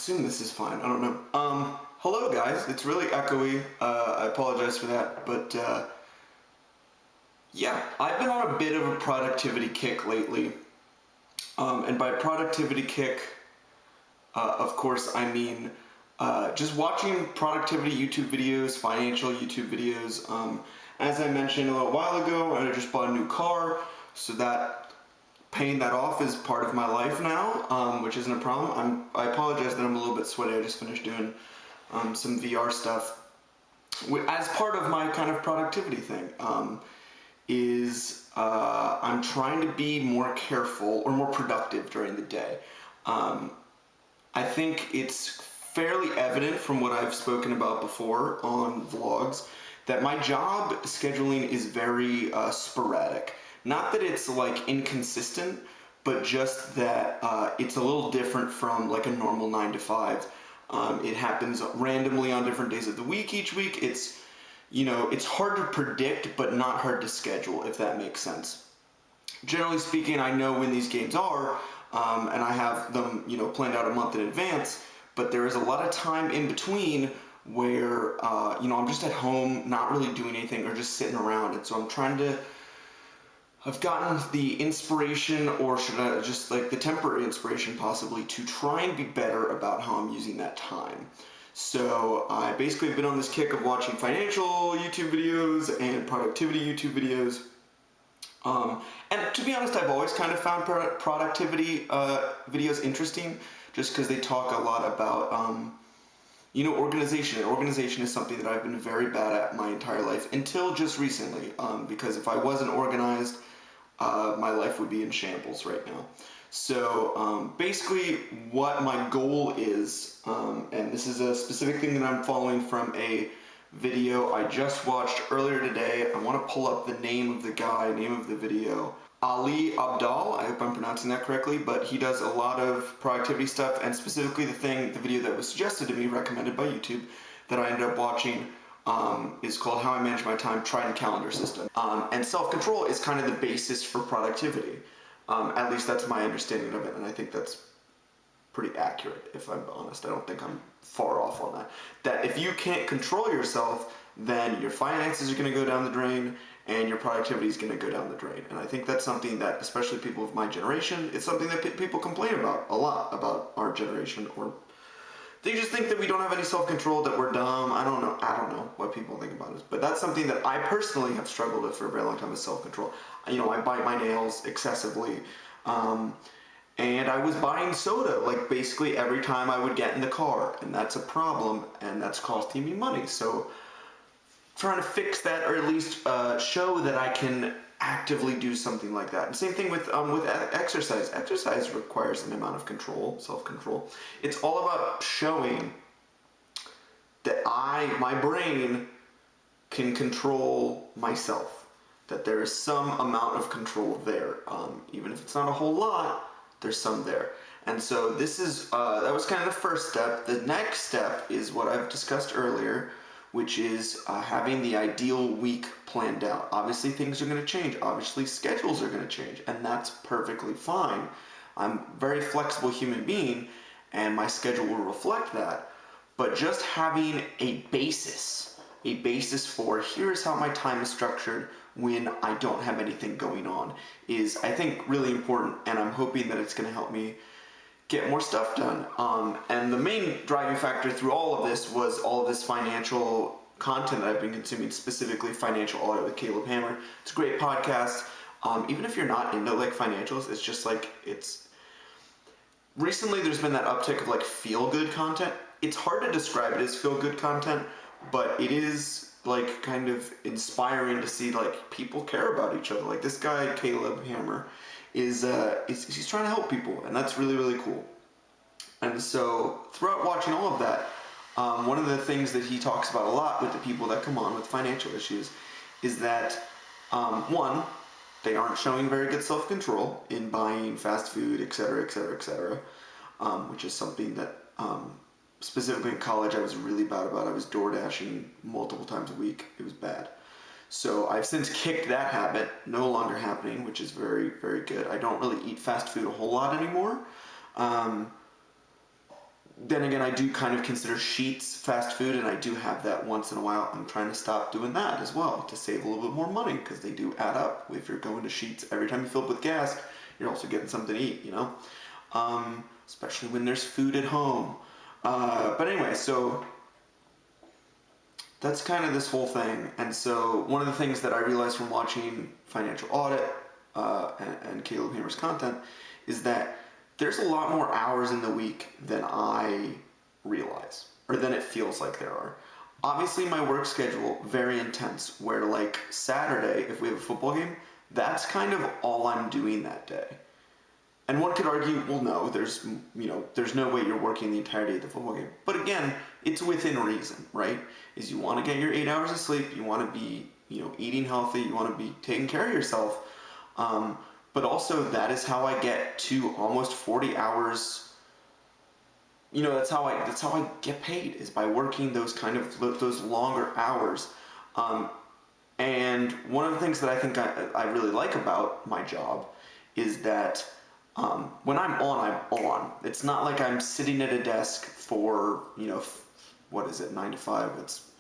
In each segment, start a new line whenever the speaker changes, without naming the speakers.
assume this is fine. I don't know. Hello guys. It's really echoey. I apologize for that, but yeah, I've been on a bit of a productivity kick lately. And by productivity kick, of course, I mean just watching productivity YouTube videos, financial YouTube videos. As I mentioned a little while ago, I just bought a new car, so that paying that off is part of my life now, which isn't a problem. I apologize that I'm a little bit sweaty. I just finished doing some VR stuff. As part of my kind of productivity thing, I'm trying to be more careful or more productive during the day. I think it's fairly evident from what I've spoken about before on vlogs that my job scheduling is very sporadic. Not that it's like inconsistent, but just that it's a little different from like a normal 9 to 5. It happens randomly on different days of the week each week. It's hard to predict, but not hard to schedule, if that makes sense. Generally speaking, I know when these games are, and I have them, planned out a month in advance, but there is a lot of time in between where, I'm just at home, not really doing anything, or just sitting around. And so I've gotten the inspiration, or should I just like the temporary inspiration possibly, to try and be better about how I'm using that time. So I basically have been on this kick of watching financial YouTube videos and productivity YouTube videos. And to be honest, I've always kind of found productivity videos interesting, just because they talk a lot about, organization. Organization is something that I've been very bad at my entire life until just recently, because if I wasn't organized, my life would be in shambles right now. So basically what my goal is, and this is a specific thing that I'm following from a video I just watched earlier today. I want to pull up the name of the guy, name of the video. Ali Abdal, I hope I'm pronouncing that correctly, but he does a lot of productivity stuff, and specifically the video that was suggested to me, recommended by YouTube, that I ended up watching is called How I Manage My Time, Trident Calendar System. And self-control is kind of the basis for productivity. At least that's my understanding of it, and I think that's pretty accurate, if I'm honest. I don't think I'm far off on that. That if you can't control yourself, then your finances are going to go down the drain, and your productivity is going to go down the drain. And I think that's something that, especially people of my generation, it's something that people complain about a lot, about our generation, or they just think that we don't have any self-control, that we're dumb. I don't know what people think about us. But that's something that I personally have struggled with for a very long time, is self-control. I bite my nails excessively. And I was buying soda, like basically every time I would get in the car. And that's a problem, and that's costing me money. So trying to fix that, or at least show that I can actively do something like that. And same thing with exercise. Exercise requires an amount of control, self-control. It's all about showing that my brain can control myself, that there is some amount of control there. Even if it's not a whole lot, there's some there. And so this is, that was kind of the first step. The next step is what I've discussed earlier, which is having the ideal week planned out. Obviously things are going to change. Obviously schedules are going to change, and that's perfectly fine. I'm a very flexible human being, and my schedule will reflect that. But just having a basis for here's how my time is structured when I don't have anything going on is, I think, really important, and I'm hoping that it's going to help me get more stuff done. And the main driving factor through all of this was all of this financial content that I've been consuming, specifically Financial Audit with Caleb Hammer. It's a great podcast. Even if you're not into like financials, it's just like, recently there's been that uptick of like feel-good content. It's hard to describe it as feel-good content, but it is like kind of inspiring to see like people care about each other. Like this guy, Caleb Hammer, he's trying to help people, and that's really, really cool. And so throughout watching all of that, one of the things that he talks about a lot with the people that come on with financial issues is that, one, they aren't showing very good self-control in buying fast food, etc., which is something that, specifically in college, I was really bad about. I was door dashing multiple times a week. It was bad. So I've since kicked that habit, no longer happening, which is very, very good. I don't really eat fast food a whole lot anymore. then again, I do kind of consider Sheets fast food, and I do have that once in a while. I'm trying to stop doing that as well to save a little bit more money, because they do add up. If you're going to Sheets every time you fill up with gas, you're also getting something to eat, you know? Especially when there's food at home. But anyway, so that's kind of this whole thing. And so one of the things that I realized from watching Financial Audit and Caleb Hamer's content is that there's a lot more hours in the week than I realize, or than it feels like there are. Obviously, my work schedule, very intense, where like Saturday, if we have a football game, that's kind of all I'm doing that day. And one could argue, well, no, there's no way you're working the entirety of the football game. But again, it's within reason, right? Is you want to get your 8 hours of sleep, you want to be, eating healthy, you want to be taking care of yourself. But also that is how I get to almost 40 hours. That's how I get paid, is by working those longer hours. And one of the things that I think I really like about my job is that when I'm on. It's not like I'm sitting at a desk for, what is it, 9 to 5? It's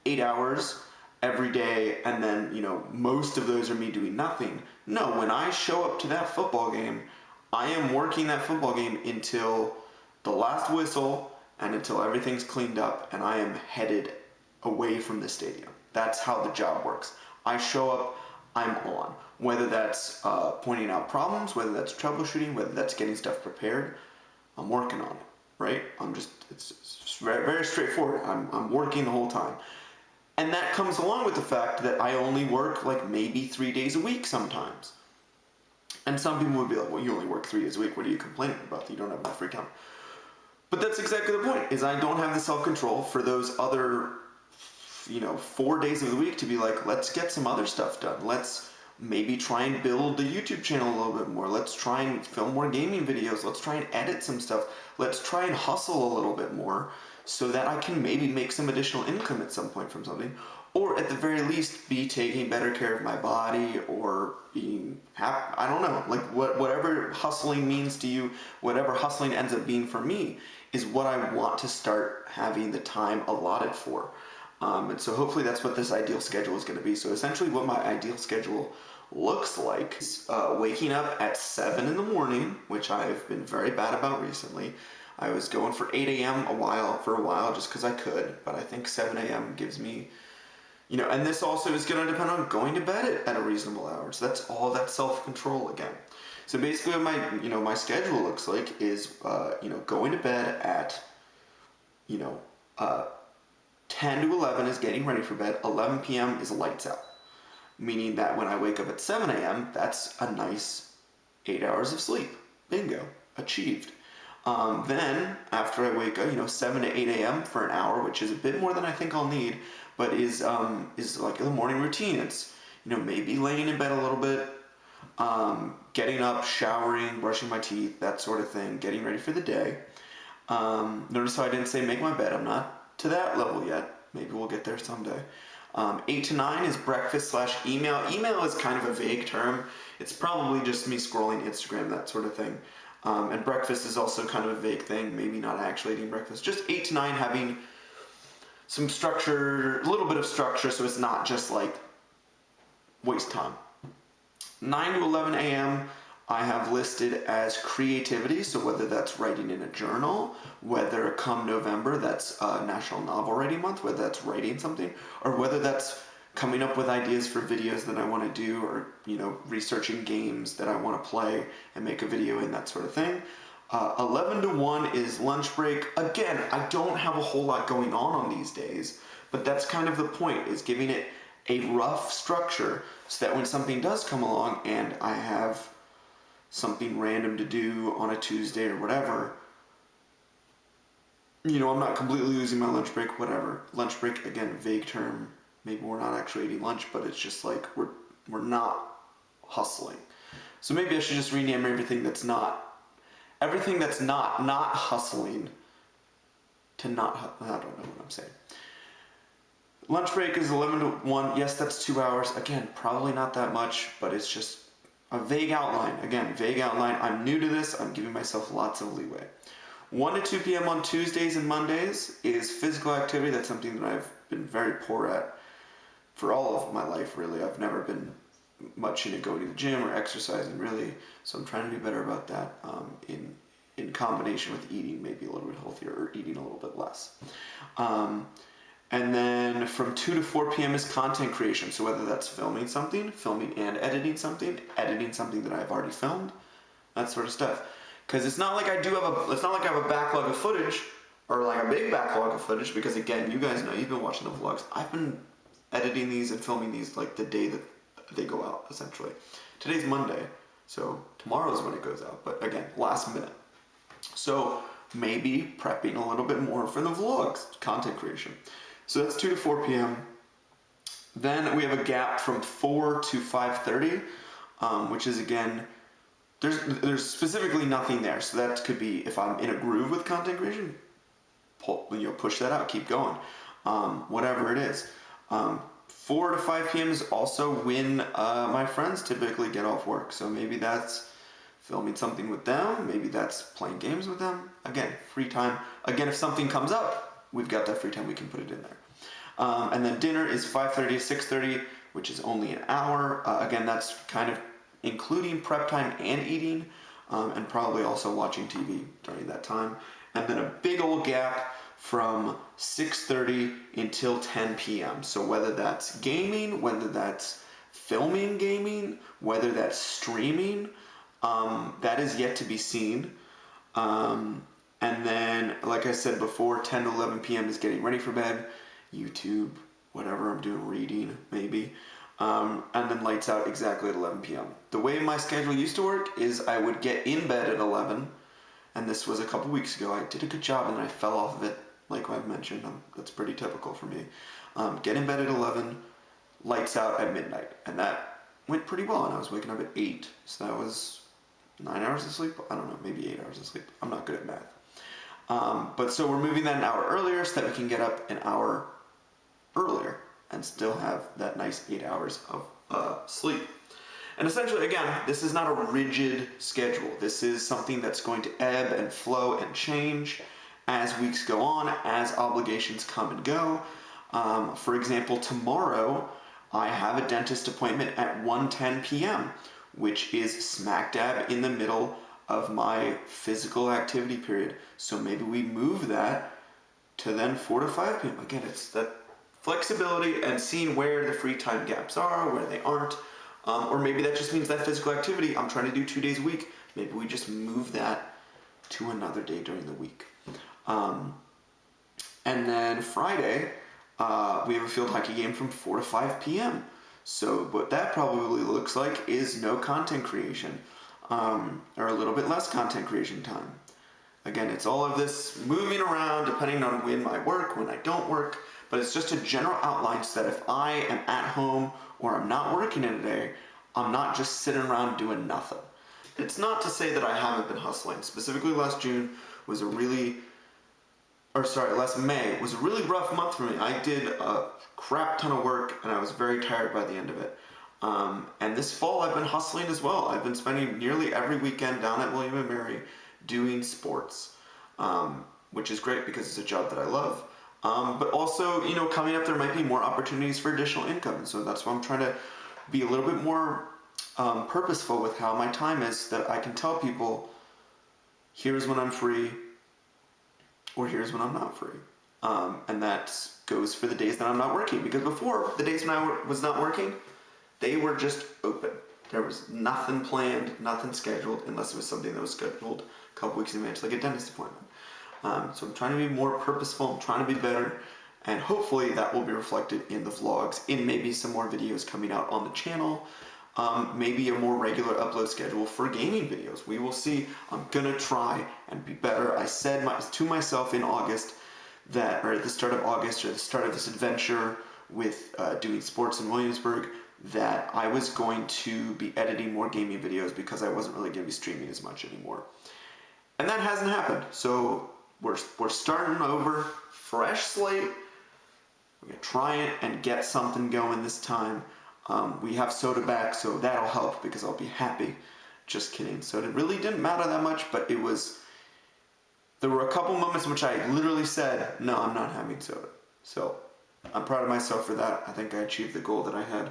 8 hours every day, and then, most of those are me doing nothing. No, when I show up to that football game, I am working that football game until the last whistle and until everything's cleaned up and I am headed away from the stadium. That's how the job works. I show up, I'm on. Whether that's pointing out problems, whether that's troubleshooting, whether that's getting stuff prepared, I'm working on it, right? It's very, very straightforward. I'm working the whole time. And that comes along with the fact that I only work like maybe 3 days a week sometimes. And some people would be like, well, you only work 3 days a week. What are you complaining about that you don't have enough free time? But that's exactly the point, is I don't have the self-control for those other, 4 days of the week to be like, let's get some other stuff done. Let's maybe try and build the YouTube channel a little bit more. Let's try and film more gaming videos. Let's try and edit some stuff. Let's try and hustle a little bit more so that I can maybe make some additional income at some point from something. Or at the very least, be taking better care of my body, or being happy. I don't know, like whatever hustling means to you, whatever hustling ends up being for me, is what I want to start having the time allotted for. And so hopefully that's what this ideal schedule is going to be. So essentially what my ideal schedule looks like is waking up at 7 in the morning, which I've been very bad about recently. I was going for 8 a.m. for a while just because I could, but I think 7 a.m. gives me, and this also is going to depend on going to bed at a reasonable hour. So that's all that self-control again. So basically what my schedule looks like is, going to bed at, 10 to 11 is getting ready for bed. 11 p.m. is lights out. Meaning that when I wake up at 7 a.m., that's a nice 8 hours of sleep. Bingo. Achieved. Then, after I wake up, 7 to 8 a.m. for an hour, which is a bit more than I think I'll need, but is like the morning routine. It's, maybe laying in bed a little bit, getting up, showering, brushing my teeth, that sort of thing, getting ready for the day. Notice how I didn't say make my bed. I'm not to that level yet. Maybe we'll get there someday. 8 to 9 is breakfast/email. Email is kind of a vague term. It's probably just me scrolling Instagram, that sort of thing. And breakfast is also kind of a vague thing. Maybe not actually eating breakfast. Just 8 to 9 having some structure, a little bit of structure, so it's not just like waste time. 9 to 11 a.m. I have listed as creativity, so whether that's writing in a journal, whether come November that's National Novel Writing Month, whether that's writing something, or whether that's coming up with ideas for videos that I want to do, or researching games that I want to play and make a video in, that sort of thing. 11 to 1 is lunch break. Again, I don't have a whole lot going on these days, but that's kind of the point, is giving it a rough structure so that when something does come along and I have something random to do on a Tuesday or whatever, I'm not completely losing my lunch break, whatever. Lunch break, again, vague term. Maybe we're not actually eating lunch, but it's just like we're not hustling. So maybe I should just rename everything that's not hustling to not, I don't know what I'm saying. Lunch break is 11 to 1. Yes, that's 2 hours. Again, probably not that much, but it's just a vague outline. Again, vague outline. I'm new to this. I'm giving myself lots of leeway. 1 to 2 p.m. on Tuesdays and Mondays is physical activity. That's something that I've been very poor at for all of my life, really. I've never been much into going to the gym or exercising, really. So I'm trying to do better about that in combination with eating maybe a little bit healthier or eating a little bit less. And then from 2 to 4 p.m. is content creation. So whether that's filming and editing something that I've already filmed, that sort of stuff. Because it's not like I have a backlog of footage, or like a big backlog of footage, because again, you guys know, you've been watching the vlogs. I've been editing these and filming these like the day that they go out, essentially. Today's Monday, so tomorrow's when it goes out, but again, last minute. So maybe prepping a little bit more for the vlogs, content creation. So that's 2 to 4 p.m. Then we have a gap from 4 to 5:30, which is again, there's specifically nothing there. So that could be if I'm in a groove with content creation, push that out, keep going, whatever it is. 4 to 5 p.m. is also when my friends typically get off work. So maybe that's filming something with them. Maybe that's playing games with them. Again, free time. Again, if something comes up, we've got that free time, we can put it in there. And then dinner is 5:30 to 6:30, which is only an hour. Again, that's kind of including prep time and eating, and probably also watching TV during that time. And then a big old gap from 6:30 until 10 p.m. So whether that's gaming, whether that's filming gaming, whether that's streaming, that is yet to be seen. And then, like I said before, 10 to 11 p.m. is getting ready for bed, YouTube, whatever I'm doing, reading, maybe. And then lights out exactly at 11 p.m. The way my schedule used to work is I would get in bed at 11, and this was a couple weeks ago. I did a good job, and then I fell off of it, like I've mentioned. That's pretty typical for me. Get in bed at 11, lights out at midnight, and that went pretty well, and I was waking up at 8, so that was 9 hours of sleep. I don't know, maybe 8 hours of sleep. I'm not good at math. But so we're moving that an hour earlier so that we can get up an hour earlier and still have that nice 8 hours of sleep. And essentially, again, this is not a rigid schedule. This is something that's going to ebb and flow and change as weeks go on, as obligations come and go. For example, tomorrow I have a dentist appointment at 1:10 p.m., which is smack dab in the middle of my physical activity period. So maybe we move that to then 4 to 5 p.m. Again, it's that flexibility and seeing where the free time gaps are, where they aren't. Or maybe that just means that physical activity I'm trying to do 2 days a week. Maybe we just move that to another day during the week. And then Friday, we have a field hockey game from 4 to 5 p.m. So what that probably looks like is no content creation, or a little bit less content creation time. Again, it's all of this moving around depending on when I work, when I don't work, but it's just a general outline so that if I am at home or I'm not working in a day, I'm not just sitting around doing nothing. It's not to say that I haven't been hustling. Specifically last May was a really rough month for me. I did a crap ton of work and I was very tired by the end of it. And this fall I've been hustling as well. I've been spending nearly every weekend down at William & Mary doing sports, which is great because it's a job that I love. But also, coming up there might be more opportunities for additional income. And so that's why I'm trying to be a little bit more purposeful with how my time is, so that I can tell people, here's when I'm free, or here's when I'm not free. And that goes for the days that I'm not working. Because before, the days when I was not working, they were just open. There was nothing planned, nothing scheduled, unless it was something that was scheduled a couple weeks in advance, like a dentist appointment. So I'm trying to be more purposeful, I'm trying to be better, and hopefully that will be reflected in the vlogs, in maybe some more videos coming out on the channel, maybe a more regular upload schedule for gaming videos. We will see. I'm gonna try and be better. I said to myself in August that, or at the start of August, or the start of this adventure with doing sports in Williamsburg, that I was going to be editing more gaming videos because I wasn't really going to be streaming as much anymore. And that hasn't happened. So we're starting over, fresh slate. We're going to try it and get something going this time. We have soda back, so that'll help because I'll be happy. Just kidding. So it really didn't matter that much, but it was there were a couple moments in which I literally said, no, I'm not having soda. So I'm proud of myself for that. I think I achieved the goal that I had.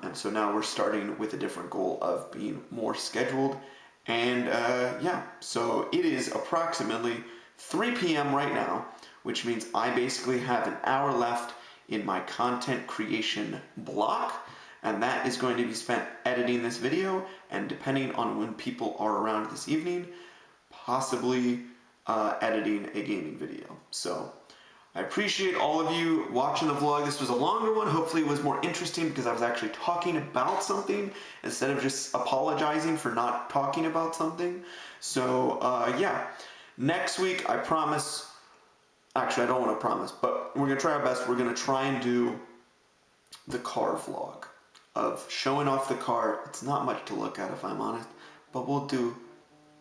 And so now we're starting with a different goal of being more scheduled. And yeah, so it is approximately 3 p.m. right now, which means I basically have an hour left in my content creation block. And that is going to be spent editing this video, and depending on when people are around this evening, possibly editing a gaming video. So I appreciate all of you watching the vlog. This was a longer one. Hopefully it was more interesting because I was actually talking about something instead of just apologizing for not talking about something. So yeah, next week I promise, actually I don't want to promise, but we're going to try our best. We're going to try and do the car vlog of showing off the car. It's not much to look at if I'm honest, but we'll do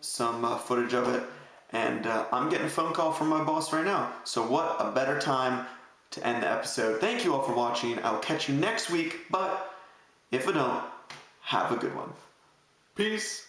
some footage of it. And I'm getting a phone call from my boss right now. So what a better time to end the episode. Thank you all for watching. I'll catch you next week, but if I don't, have a good one. Peace.